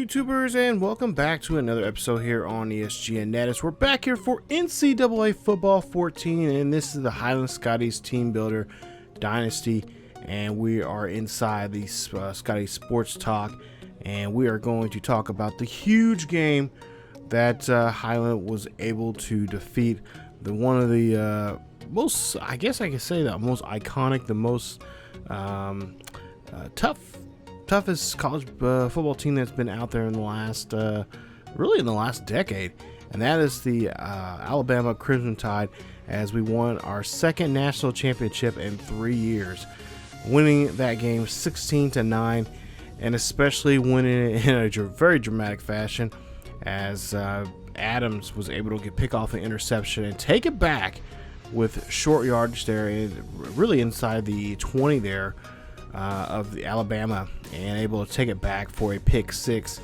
YouTubers, and welcome back to another episode here on ESGNet. As we're back here for NCAA Football 14, and this is the Highland Scotties Team Builder Dynasty, and we are inside the Scotties Sports Talk, and we are going to talk about the huge game that Highland was able to defeat one of the most, I guess I could say, the most iconic, the most toughest college football team that's been out there in the last, really in the last decade, and that is the Alabama Crimson Tide, as we won our second national championship in 3 years, winning that game 16-9, and especially winning it in a very dramatic fashion, as Adams was able to pick off an interception and take it back with short yardage there, really inside the 20 there of the Alabama, and able to take it back for a pick six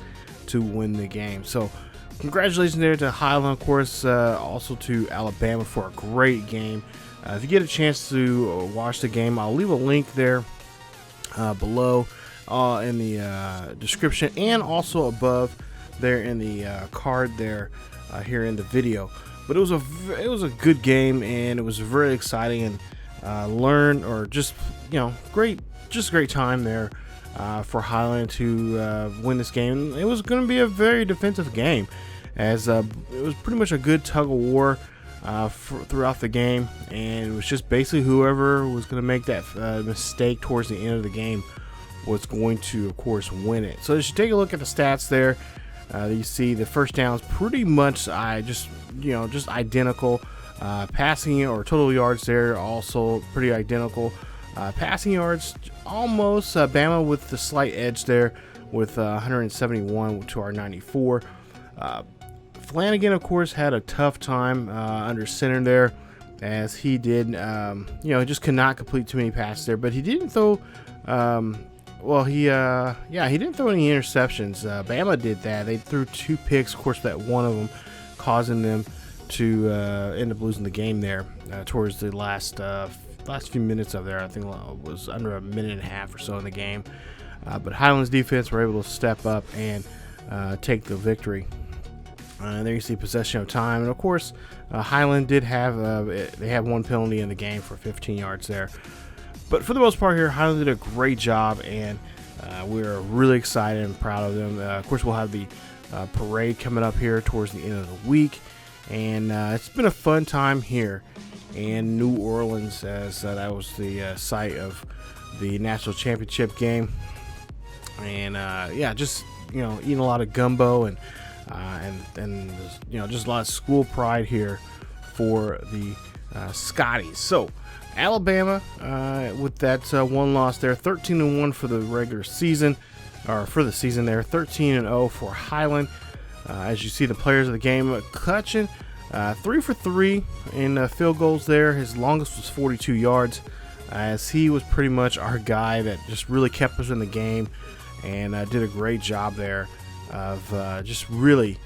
to win the game. So congratulations there to Highland, of course, also to Alabama for a great game. If you get a chance to watch the game, I'll leave a link there below in the description, and also above there in the card there here in the video. But it was a good game, and it was very exciting, and great time there for Highland to win this game. It was going to be a very defensive game, as it was pretty much a good tug of war throughout the game, and it was just basically whoever was going to make that mistake towards the end of the game was going to, of course, win it. So as you take a look at the stats there, you see the first downs pretty much just identical. Passing or total yards there also pretty identical. Passing yards almost Bama with the slight edge there with 171 to our 94. Flanagan, of course, had a tough time under center there, as he did just could not complete too many passes there, but he didn't throw he didn't throw any interceptions. Bama did that. They threw 2 picks, of course, that one of them causing them to end up losing the game there towards the last few minutes of there. I think it was under a minute and a half or so in the game. But Highland's defense were able to step up and take the victory. There you see possession of time, and of course Highland did have they had one penalty in the game for 15 yards there. But for the most part here, Highland did a great job, and we're really excited and proud of them. Of course, we'll have the parade coming up here towards the end of the week, and it's been a fun time here in New Orleans, as that was the site of the national championship game. And just eating a lot of gumbo and just a lot of school pride here for the Scotties. So Alabama, with that one loss there, 13-1 for the regular season, or for the season there, 13-0 for Highland. As you see, the players of the game, clutching 3 for 3 in field goals there. His longest was 42 yards, as he was pretty much our guy that just really kept us in the game, and did a great job there of just really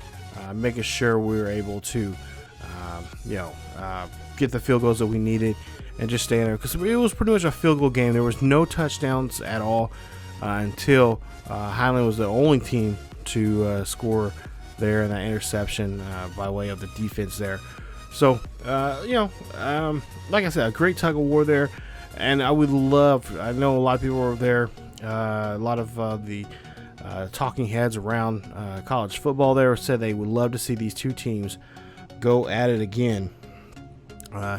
making sure we were able to get the field goals that we needed and just stay in there, because it was pretty much a field goal game. There was no touchdowns at all until Highland was the only team to score there in that interception by way of the defense there. So like I said, a great tug of war there, and I know a lot of people were there, a lot of the talking heads around college football there said they would love to see these two teams go at it again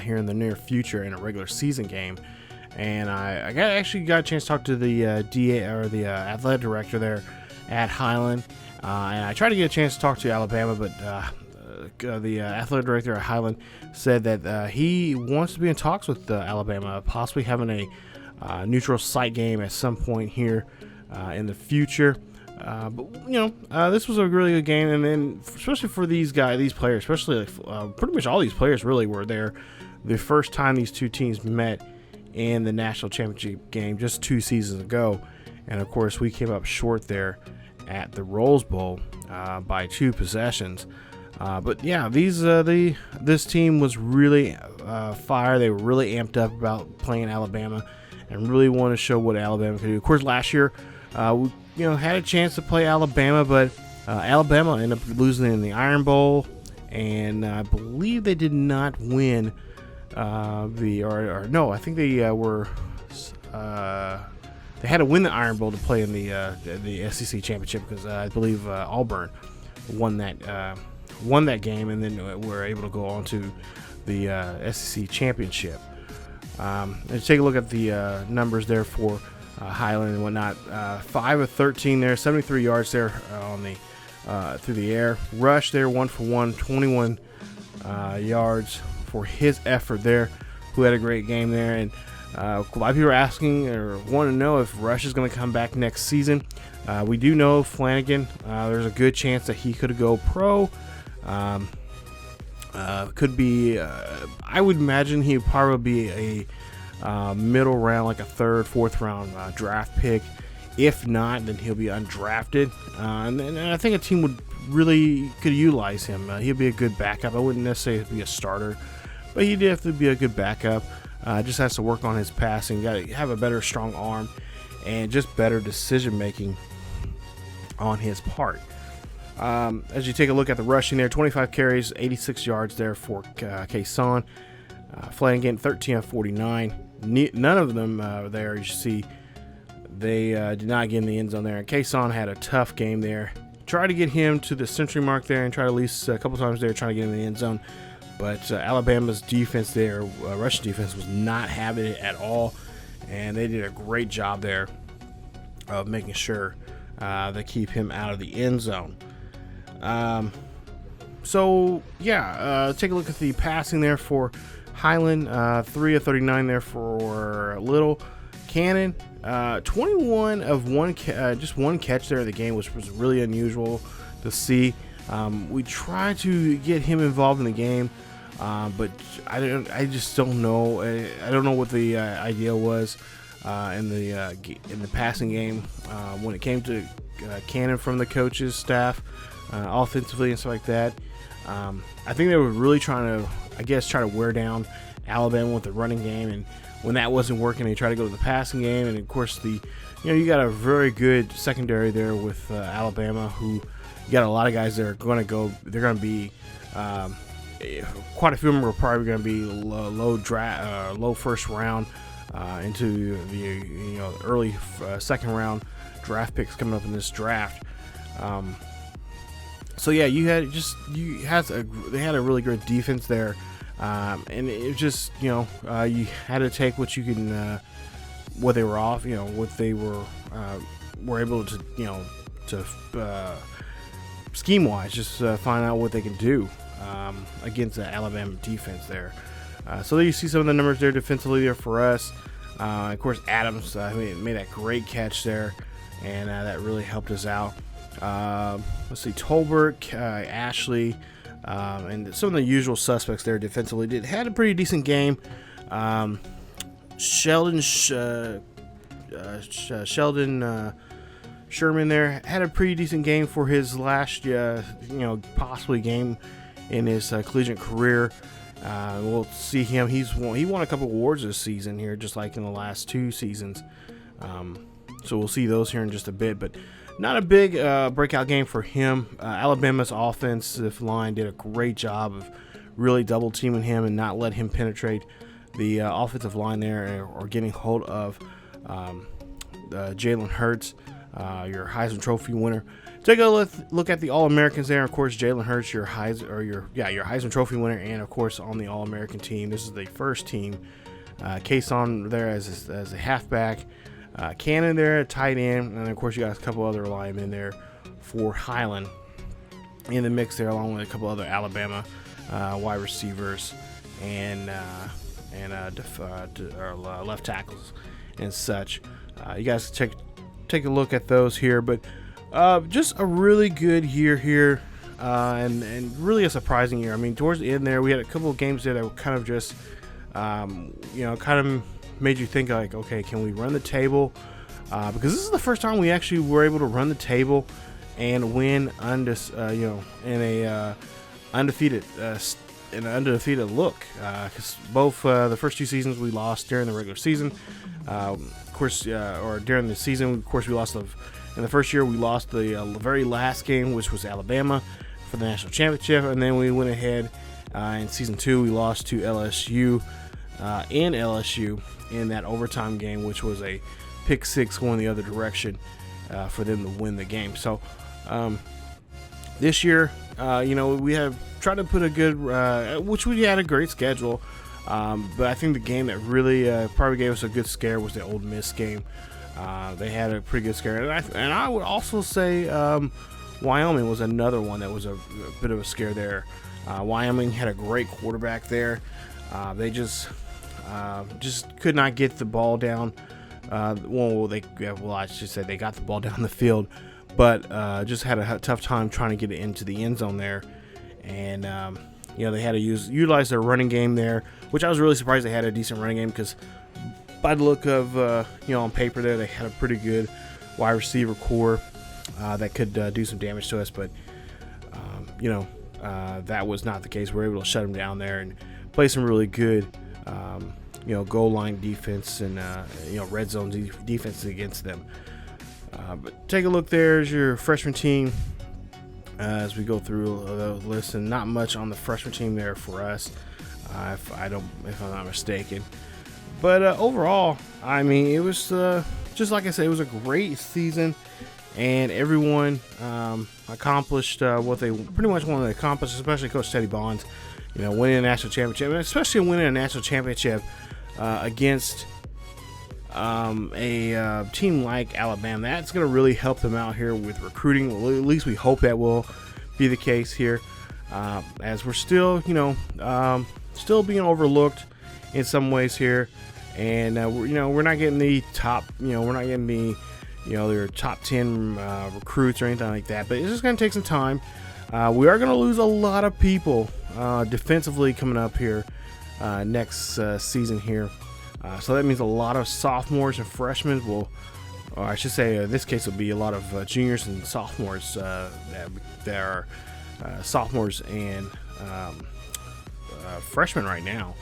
here in the near future in a regular season game. And I actually got a chance to talk to the DA, or the athletic director there at Highland, and I tried to get a chance to talk to Alabama, but the athletic director at Highland said that he wants to be in talks with Alabama, possibly having a neutral site game at some point here in the future. But this was a really good game, and then especially for these players, especially pretty much all these players really were there the first time these two teams met in the national championship game just 2 seasons ago, and of course we came up short there at the Rose Bowl by 2 possessions. But yeah, this team was really fire. They were really amped up about playing Alabama, and really wanted to show what Alabama could do. Of course, last year we had a chance to play Alabama, but Alabama ended up losing in the Iron Bowl, and I believe they did not win I think they were. They had to win the Iron Bowl to play in the SEC championship, because I believe Auburn won that game, and then were able to go on to the SEC championship. Let's take a look at the numbers there for Highland and whatnot. 5 of 13 there, 73 yards there on the through the air. Rush there, 1 for 1, 21 yards for his effort there. Who had a great game there, and a lot of people are asking or want to know if Rush is going to come back next season. We do know Flanagan. There's a good chance that he could go pro. Could be. I would imagine he would probably be a middle round, like a third, fourth round draft pick. If not, then he'll be undrafted. And I think a team could utilize him. He'll be a good backup. I wouldn't necessarily be a starter, but he'd definitely be a good backup. Just has to work on his passing. Got to have a better strong arm and just better decision making on his part. As you take a look at the rushing there, 25 carries, 86 yards there for Kason. Flanagan, 13 of 49. None of them there, you see, they did not get in the end zone there. And Kason had a tough game there. Tried to get him to the century mark there and tried at least a couple times there trying to get him in the end zone. But Alabama's defense there, rushing defense, was not having it at all. And they did a great job there of making sure they keep him out of the end zone. Take a look at the passing there for Highland. 3 of 39 there for Little. Cannon, 21 of 1, just one catch there in the game, which was really unusual to see. We tried to get him involved in the game, but I just don't know. I don't know what the idea was in the passing game when it came to Cannon from the coaches staff, offensively and stuff like that. I think they were really trying to wear down Alabama with the running game, and when that wasn't working, they tried to go to the passing game. And of course, you got a very good secondary there with Alabama, who you got a lot of guys that are going to go. They're going to be quite a few of them are probably going to be low first round into the early second round draft picks coming up in this draft. They had a really good defense there, and it was just you had to take what you can, what they were off, what they were able to scheme wise, just find out what they can do against the Alabama defense there. So there you see some of the numbers there defensively there for us. Of course, Adams made that great catch there, and that really helped us out. Let's see, Tolbert, Ashley, and some of the usual suspects there defensively had a pretty decent game. Sheldon Sherman there had a pretty decent game for his last, possibly game in his collegiate career. We'll see him. He won a couple awards this season here, just like in the last 2 seasons. So we'll see those here in just a bit, but not a big breakout game for him. Alabama's offensive line did a great job of really double teaming him and not let him penetrate the offensive line there, or getting hold of Jalen Hurts, your Heisman Trophy winner. Take a look at the All-Americans there. Of course, Jalen Hurts, your Heisman Trophy winner, and of course on the All-American team. This is the first team. Kason there as a halfback. Cannon there at tight end, and of course you got a couple other linemen there for Highland in the mix there, along with a couple other Alabama wide receivers and left tackles and such. You guys take a look at those here, but just a really good year here, and really a surprising year. I mean, towards the end there, we had a couple of games there that were kind of just, kind of made you think like, okay, can we run the table? Because this is the first time we actually were able to run the table and win in an undefeated look. Because both the first 2 seasons we lost during the regular season, or during the season, of course, we lost In the first year, we lost the very last game, which was Alabama, for the national championship, and then we went ahead in season 2. We lost to LSU in that overtime game, which was a pick six going the other direction for them to win the game. So this year, we have tried to put a good, which we had a great schedule, but I think the game that really probably gave us a good scare was the Ole Miss game. They had a pretty good scare, and I would also say Wyoming was another one that was a bit of a scare there. Wyoming had a great quarterback there. They just could not get the ball down. I should say they got the ball down the field, but just had a tough time trying to get it into the end zone there. And they had to utilize their running game there, which I was really surprised they had a decent running game, because by the look of on paper there, they had a pretty good wide receiver core that could do some damage to us. But that was not the case. We were able to shut them down there and play some really good goal line defense and red zone defense against them. But take a look. There's your freshman team as we go through the list, and not much on the freshman team there for us, if I'm not mistaken. But overall, I mean, it was just like I said, it was a great season, and everyone accomplished what they pretty much wanted to accomplish, especially Coach Teddy Bonds, winning a national championship, and especially winning a national championship against a team like Alabama. That's going to really help them out here with recruiting. Well, at least we hope that will be the case here, as we're still, still being overlooked in some ways here, and we're not getting the top, we're not getting the, their top 10 recruits or anything like that. But it's just going to take some time. We are going to lose a lot of people defensively coming up here next season here. So that means a lot of sophomores and freshmen will, or I should say, in this case, will be a lot of juniors and sophomores that are sophomores and freshmen right now.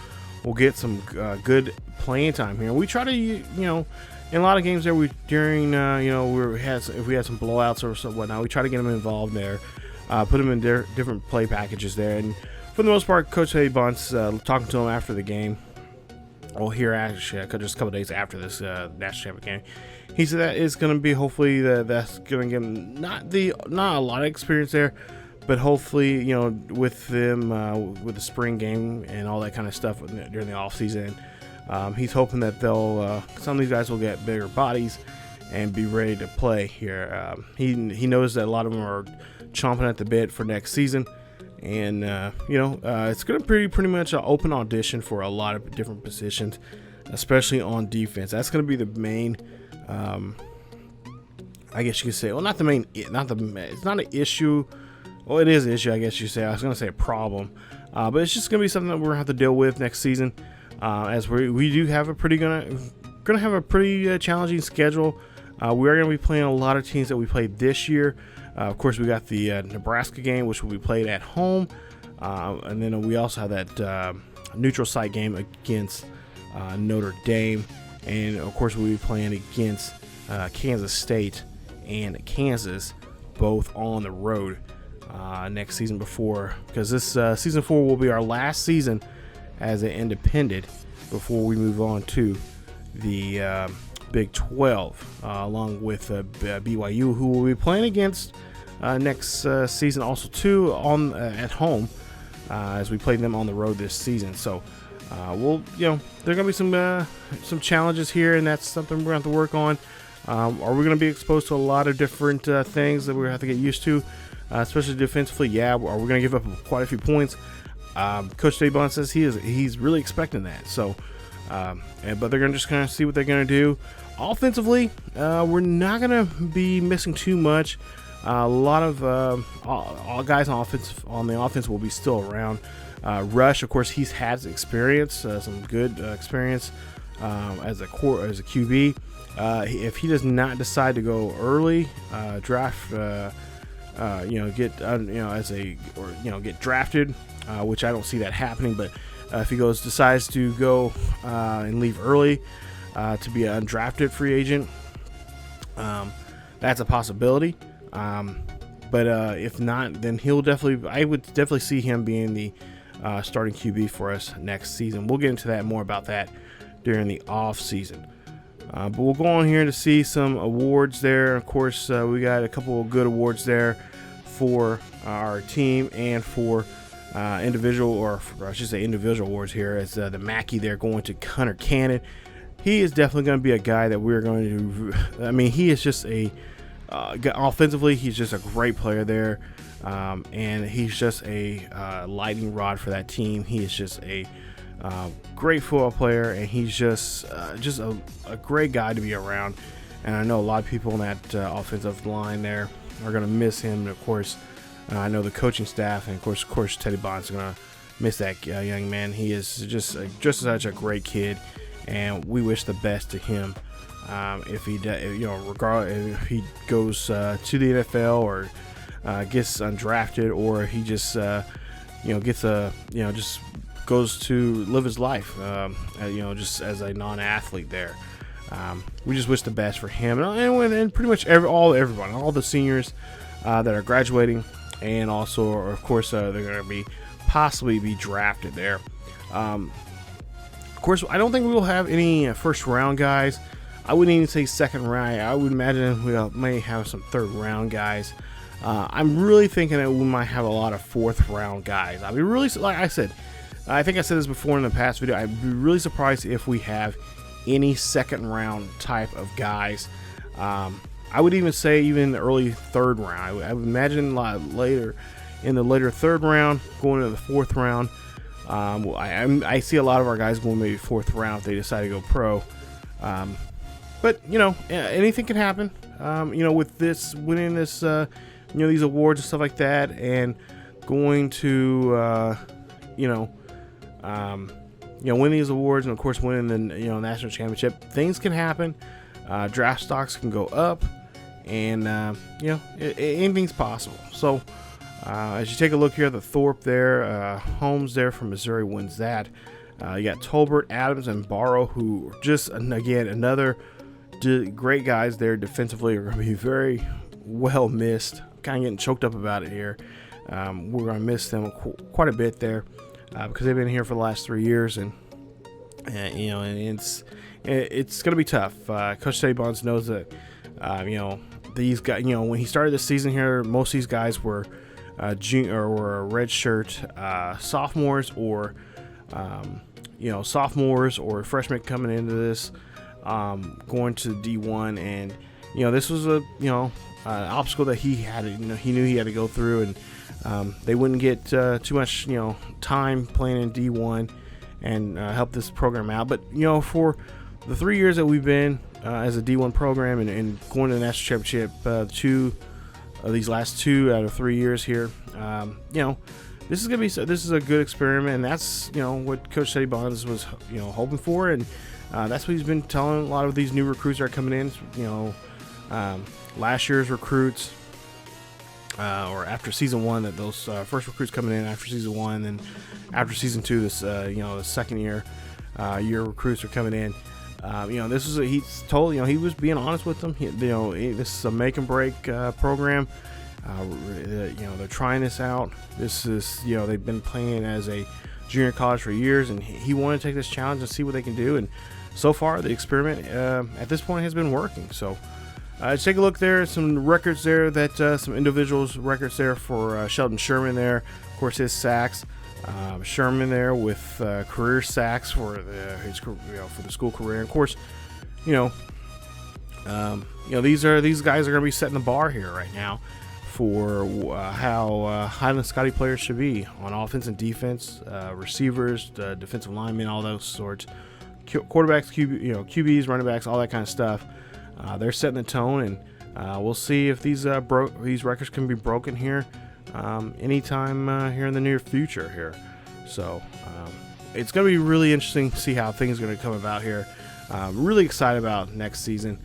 We'll get some good playing time here. We try to, in a lot of games there, if we had some blowouts or something, whatnot, we try to get them involved there, put them in different play packages there. And for the most part, Coach Teddy Bonds, talking to him after the game, here actually just a couple days after this national championship game, he said that it's going to be hopefully that's going to give him not a lot of experience there, but hopefully with them with the spring game and all that kind of stuff during the off season, he's hoping that they'll some of these guys will get bigger bodies and be ready to play here. He knows that a lot of them are chomping at the bit for next season. And, it's going to be pretty much an open audition for a lot of different positions, especially on defense. That's going to be the main, I guess you could say, well, not the main, it's not an issue. Well, it is an issue, I guess you say. I was going to say a problem. But it's just going to be something that we're going to have to deal with next season, as we do have a pretty challenging schedule. We are going to be playing a lot of teams that we played this year. Of course, we got the Nebraska game, which will be played at home. And then we also have that neutral site game against Notre Dame. And, of course, we'll be playing against Kansas State and Kansas, both on the road next season because this season 4 will be our last season as an independent before we move on to the Big 12, along with BYU, who will be playing against next season also too at home, as we played them on the road this season. So there are going to be some challenges here, and that's something we're going to have to work on. Are we going to be exposed to a lot of different things that we're going to have to get used to, especially defensively? Yeah. Are we going to give up quite a few points? Coach Teddy Bond says he's really expecting that. So, but they're going to just kind of see what they're going to do. Offensively, we're not going to be missing too much. A lot of all guys on the offense will be still around. Rush, of course, he's had experience, some good experience as a QB. If he does not decide to go early, draft, get drafted, which I don't see that happening. But if he decides to go and leave early to be an undrafted free agent, that's a possibility. But if not, then I would definitely see him being the starting QB for us next season. We'll get into that more about that during the off season. But we'll go on here to see some awards there. Of course, we got a couple of good awards there for our team and for individual, or I should say individual awards here, as the Mackey there going to Hunter Cannon. He is definitely going to be a guy that we're going to, I mean, he is just offensively, he's just a great player there. And he's just a lightning rod for that team. He is just a great football player, and he's just a great guy to be around. And I know a lot of people on that offensive line there are going to miss him. And of course, I know the coaching staff, and of course, Teddy Bond's going to miss that young man. He is just such a great kid, and we wish the best to him. If he, if he goes to the NFL or gets undrafted, or he just just goes to live his life, just as a non-athlete there. We just wish the best for him, and pretty much everyone, all the seniors that are graduating, and also, of course, they're going to possibly be drafted there. Of course, I don't think we will have any first round guys. I wouldn't even say second round. I would imagine we may have some third round guys. I'm really thinking that we might have a lot of fourth round guys. I'd be really, like I said, I think I said this before in the past video, I'd be really surprised if we have any second round type of guys. I would even say even the early third round. I would imagine later in the later third round, going into the fourth round. I see a lot of our guys going maybe fourth round if they decide to go pro. But anything can happen. With this winning this, these awards and stuff like that, and going to win these awards, and of course winning the national championship, things can happen. Draft stocks can go up, and anything's possible. So as you take a look here, the Thorpe there, Holmes there from Missouri wins that. You got Tolbert, Adams, and Barrow, who just again another great guys there defensively, are going to be very well missed. Kind of getting choked up about it here. We're going to miss them quite a bit there because they've been here for the last 3 years, and it's going to be tough. Coach Teddy Bonds knows that these guys. When he started this season here, most of these guys were junior or redshirt sophomores, or sophomores or freshmen coming into this, going to D1, and this was an obstacle that he had. He knew he had to go through, and they wouldn't get too much time playing in D1 and help this program out. But for the 3 years that we've been as a D1 program and going to the national championship, 2 of these last 2 out of 3 years here, this is a good experiment, and that's what Coach Teddy Bonds was hoping for, and that's what he's been telling a lot of these new recruits that are coming in. Last year's recruits, or after season 1, that those first recruits coming in after season 1, and then after season 2, this the second year recruits are coming in. This is he's told he was being honest with them. This is a make and break program. They're trying this out. This is they've been playing as a junior college for years, and he wanted to take this challenge and see what they can do. And so far, the experiment at this point has been working. So let's take a look there. Some records there, that some individuals records there for Sheldon Sherman there. Of course, his sacks. Sherman there with career sacks for his for the school career. And of course, these guys are going to be setting the bar here right now for how Highland Scotty players should be on offense and defense, receivers, defensive linemen, all those sorts, quarterbacks, QBs, running backs, all that kind of stuff. They're setting the tone, and we'll see if these records can be broken here anytime here in the near future here. So it's going to be really interesting to see how things are going to come about here. Really excited about next season,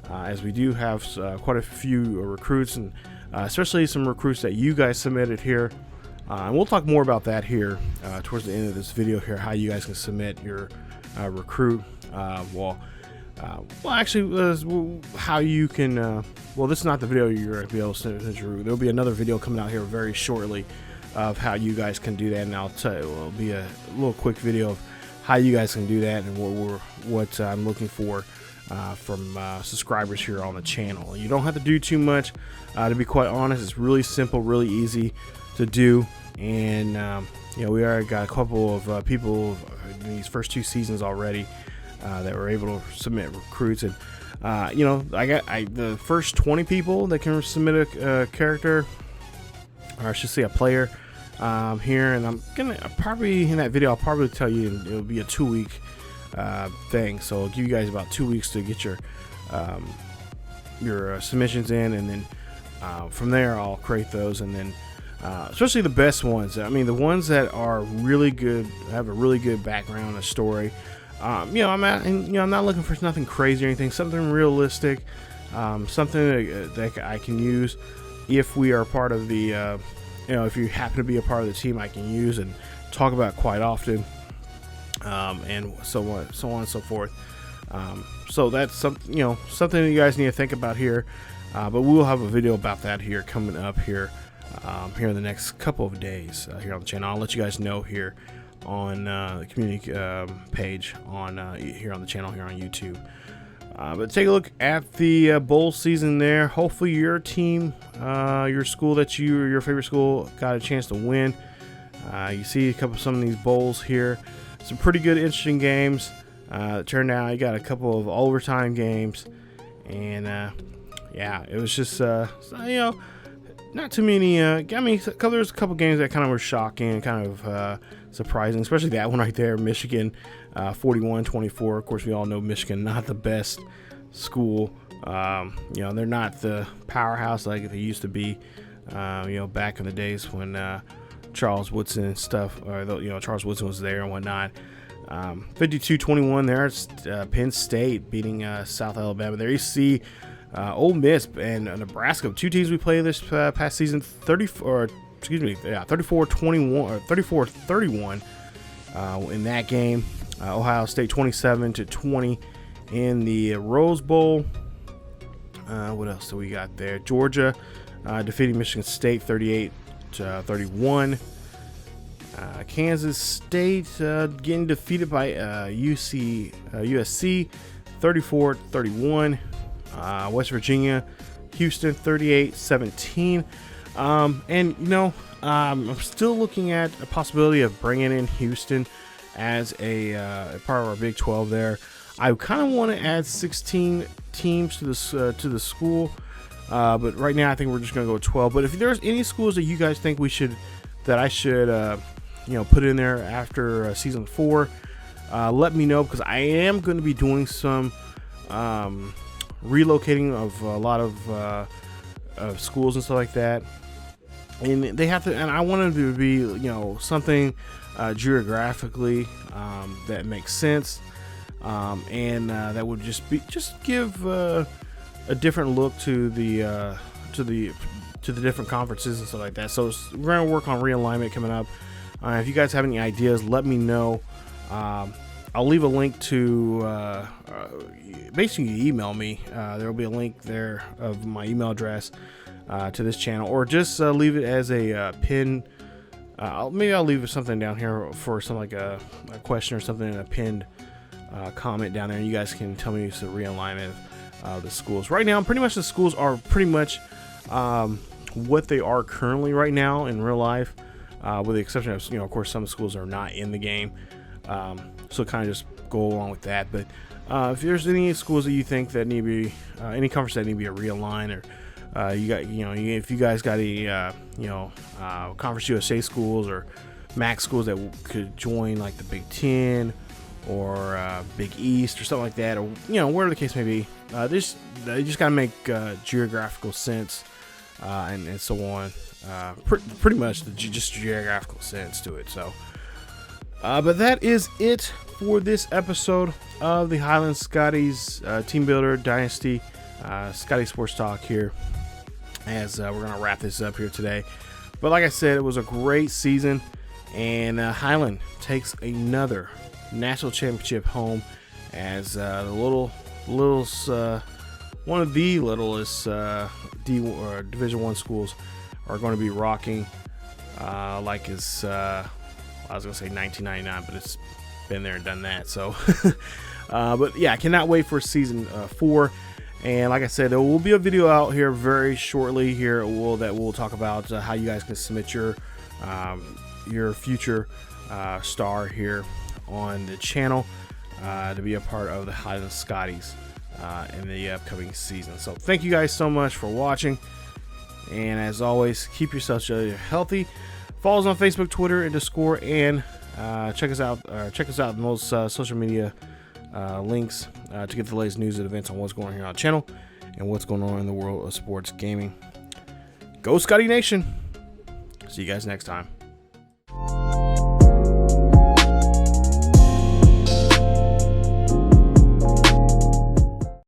as we do have quite a few recruits, and especially some recruits that you guys submitted here. And we'll talk more about that here towards the end of this video here, how you guys can submit your recruit. well, actually, how you can. Well, this is not the video you're going to be able to through. There'll be another video coming out here very shortly of how you guys can do that, and I'll tell you, it'll be a little quick video of how you guys can do that and what I'm looking for from subscribers here on the channel. You don't have to do too much. To be quite honest, it's really simple, really easy to do, and we already got a couple of people in these first 2 seasons already that were able to submit recruits, and I got the first 20 people that can submit a character, or I should say a player, here, and I'm gonna probably in that video I'll probably tell you it'll be a 2-week thing, so I'll give you guys about 2 weeks to get your submissions in, and then from there I'll create those, and then especially the best ones. I mean, the ones that are really good, have a really good background, a story. I'm not looking for nothing crazy or anything. Something realistic, something that I can use if we are part of the. If you happen to be a part of the team, I can use and talk about quite often, and so on and so forth. So that's something you guys need to think about here. But we'll have a video about that here coming up here in the next couple of days here on the channel. I'll let you guys know here on the community page on here on the channel here on YouTube. But take a look at the bowl season there. Hopefully your team, your school your favorite school got a chance to win. You see some of these bowls here. Some pretty good, interesting games. Turned out you got a couple of overtime games, and it was just not too many. There's a couple games that kind of were shocking, kind of surprising, especially that one right there, Michigan 41-24. Of course, we all know Michigan not the best school. They're not the powerhouse like they used to be. Back in the days when Charles Woodson and stuff, or Charles Woodson was there and whatnot. 52-21 there. It's Penn State beating South Alabama. There you see Ole Miss and Nebraska, 2 teams we played this past season, 34-21 or 34-31 in that game. Ohio State 27-20 in the Rose Bowl. What else do we got there? Georgia defeating Michigan State 38-31. Kansas State getting defeated by USC 34-31. West Virginia, Houston 38-17. I'm still looking at a possibility of bringing in Houston as a part of our Big 12 there. I kind of want to add 16 teams to the school, but right now I think we're just going to go 12. But if there's any schools that you guys think that I should put in there after season 4, let me know, because I am going to be doing some relocating of a lot of schools and stuff like that, and they have to. And I want them to be something geographically that makes sense, and that would just give a different look to the different conferences and stuff like that. So we're gonna work on realignment coming up. If you guys have any ideas, let me know. I'll leave a link to basically email me. There will be a link there of my email address to this channel, or just leave it as a pin. Maybe I'll leave something down here for something like a question or something in a pinned comment down there, and you guys can tell me the realignment of the schools. Right now, pretty much the schools are pretty much what they are currently right now in real life, with the exception of of course some schools are not in the game. So kind of just go along with that. But if there's any schools that you think that need to be any conference that need to be a realigned, or if you guys got a Conference USA schools or MAC schools that could join, like the Big 10 or Big East or something like that, or whatever the case may be, they just got to make geographical sense, and so on. Pretty much just geographical sense to it. So but that is it for this episode of the Highland Scotties Team Builder Dynasty Scotties Sports Talk here, as we're going to wrap this up here today. But like I said, it was a great season, and Highland takes another national championship home as the little one of the littlest Division I schools are going to be rocking like it's I was gonna say 1999, but it's been there and done that. So, but yeah, I cannot wait for season 4. And like I said, there will be a video out here very shortly here that will talk about how you guys can submit your future star here on the channel to be a part of the Highland Scotties in the upcoming season. So thank you guys so much for watching, and as always, keep yourself healthy. Follow us on Facebook, Twitter, and Discord, and check us out in those social media links to get the latest news and events on what's going on here on the channel and what's going on in the world of sports gaming. Go Scotty Nation! See you guys next time.